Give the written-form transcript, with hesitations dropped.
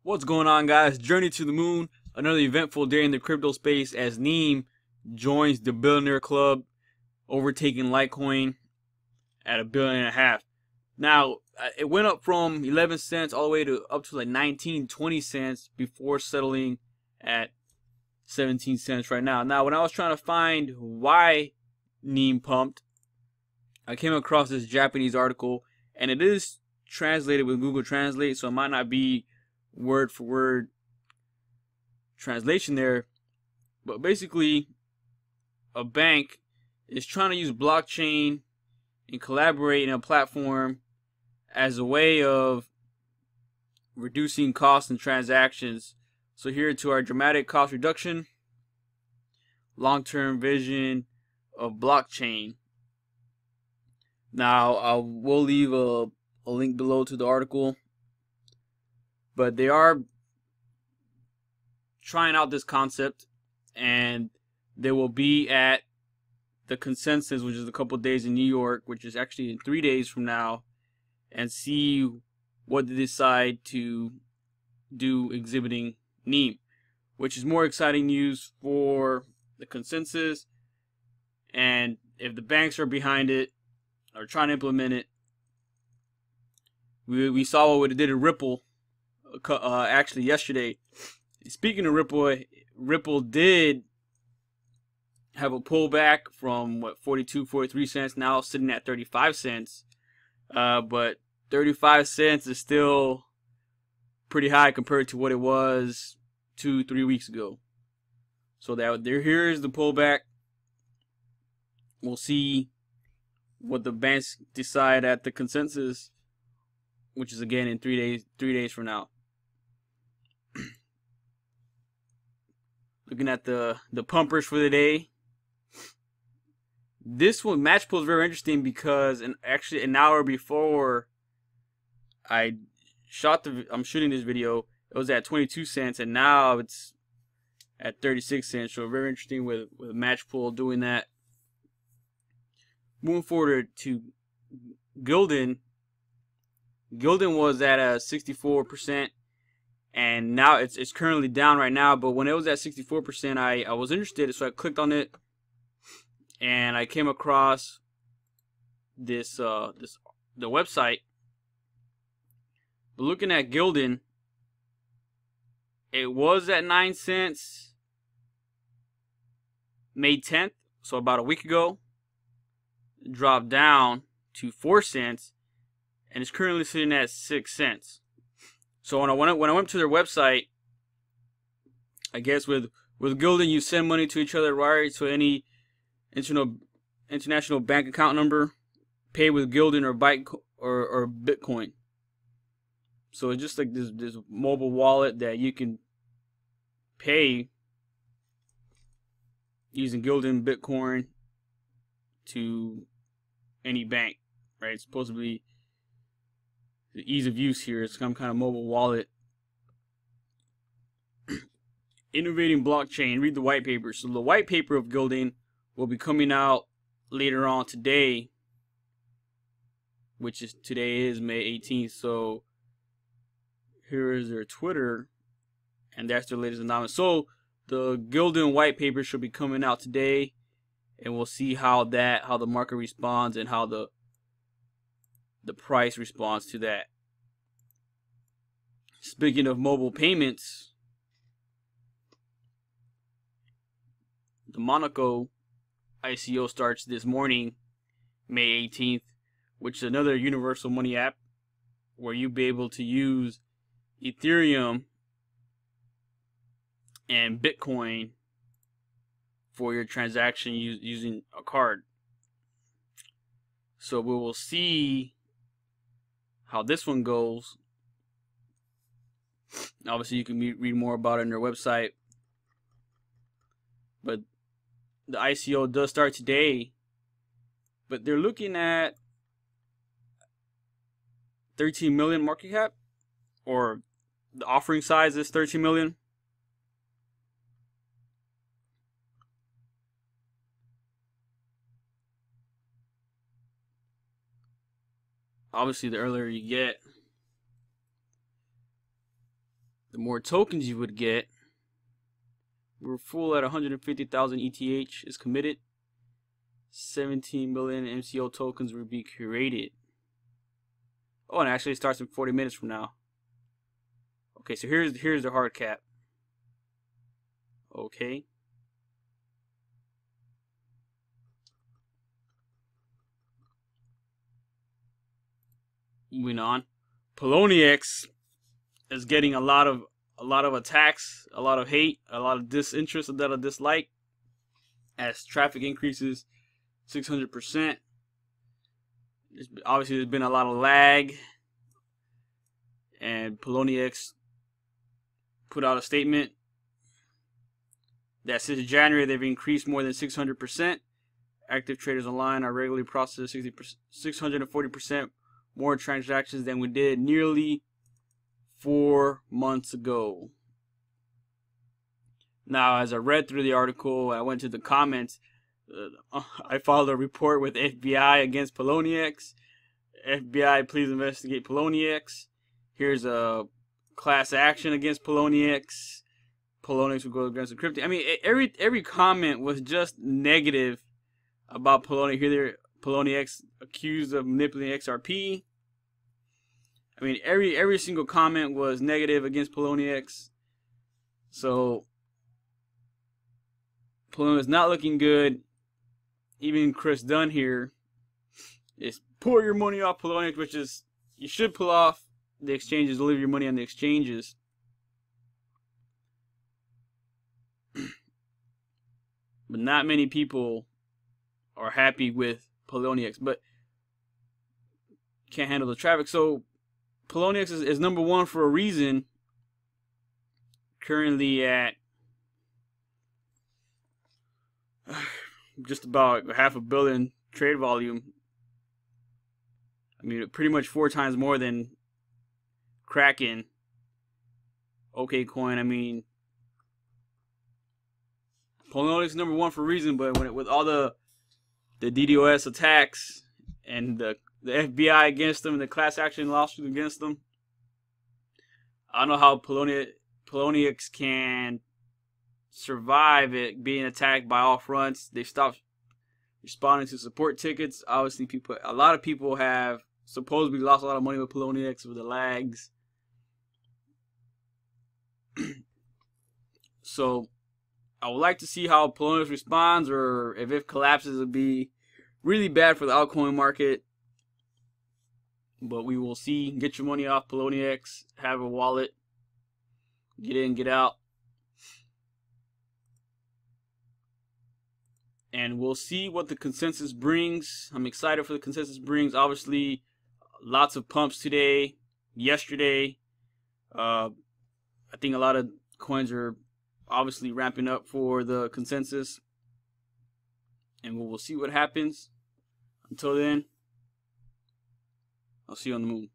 What's going on, guys? Journey to the moon. Another eventful day in the crypto space as NEM joins the billionaire club, overtaking Litecoin at $1.5 billion. Now, it went up from 11 cents all the way to up to like 19, 20 cents before settling at 17 cents right now. Now, when I was trying to find why NEM pumped, I came across this Japanese article, and it is translated with Google Translate, so it might not be word for word translation there, but basically a bank is trying to use blockchain and collaborate in a platform as a way of reducing costs and transactions. So here to our dramatic cost reduction, long-term vision of blockchain. Now I will leave a link below to the article, but they are trying out this concept, and they will be at the consensus, which is a couple days in New York, which is actually in 3 days from now, and see what they decide to do exhibiting NEM, which is more exciting news for the consensus. And if the banks are behind it or trying to implement it, we saw what it did in Ripple actually yesterday. Speaking of Ripple, Ripple did have a pullback from 42, 43 cents, now sitting at 35 cents. But 35 cents is still pretty high compared to what it was 2-3 weeks ago. So here is the pullback. We'll see what the banks decide at the consensus, which is again in 3 days from now. Looking at the pumpers for the day. This one, match pull, is very interesting because actually an hour before I'm shooting this video, it was at 22 cents, and now it's at 36 cents. So very interesting with match pull doing that. Moving forward to Gilding. Gilding was at a 64%. And now it's currently down right now, but when it was at 64%, I was interested, so I clicked on it, and I came across the website. But looking at Gilding, it was at 9 cents May 10th, so about a week ago. It dropped down to 4 cents, and it's currently sitting at 6 cents. So when I went to their website, I guess with Gilding, you send money to each other, right? So any international bank account number, pay with Gilding or Bitcoin. So it's just like this mobile wallet that you can pay using Gilding Bitcoin to any bank, right? It's supposed to be the ease of use here. It's some kind of mobile wallet. Innovating blockchain. Read the white paper. So the white paper of Gilding will be coming out later on today, today is May 18th. So here is their Twitter, and that's their latest announcement. So the Gilding white paper should be coming out today, and we'll see how the market responds and how the price responds to that. Speaking of mobile payments, the Monaco ICO starts this morning, May 18th, which is another universal money app where you'll be able to use Ethereum and Bitcoin for your transaction using a card. So we will see how this one goes. Obviously, you can read more about it on their website. But the ICO does start today. But they're looking at 13 million market cap, or the offering size is 13 million. Obviously, the earlier you get, the the more tokens you would get. We're full at 150,000 ETH is committed. 17 million MCO tokens will be created. Oh, and actually it starts in 40 minutes from now. Okay, so here's the hard cap. Okay. Moving on. Poloniex is getting a lot of attacks, a lot of hate, a lot of disinterest, a lot of dislike as traffic increases 600%. Obviously, there's been a lot of lag, and Poloniex put out a statement that since January they've increased more than 600%. Active traders online are regularly processing 640% more transactions than we did nearly 4 months ago. Now, as I read through the article, I went to the comments. I filed a report with FBI against Poloniex. FBI, please investigate Poloniex. Here's a class action against Poloniex. Poloniex will go against encrypting. I mean, every comment was just negative about Poloniex. Here, Poloniex accused of manipulating XRP. I mean, every single comment was negative against Poloniex. So Poloniex is not looking good. Even Chris Dunn here is pull your money off Poloniex, which is you should pull off the exchanges, leave your money on the exchanges. But not many people are happy with Poloniex, but can't handle the traffic. So Poloniex is number one for a reason. Currently at just about $500 million trade volume. I mean, pretty much 4 times more than Kraken. OKCoin. I mean, Poloniex is number one for a reason, but with all the DDoS attacks and the FBI against them and the class action lawsuit against them, I don't know how Poloniex can survive it being attacked by all fronts. They stopped responding to support tickets. Obviously, a lot of people have supposedly lost a lot of money with Poloniex with the lags. So I would like to see how Poloniex responds, or if it collapses, it would be really bad for the altcoin market. But we will see. Get your money off Poloniex. Have a wallet. Get in, get out. And we'll see what the consensus brings. I'm excited for the consensus brings. Obviously, lots of pumps today, yesterday. I think a lot of coins are obviously ramping up for the consensus. And we'll see what happens. Until then, I'll see you on the moon.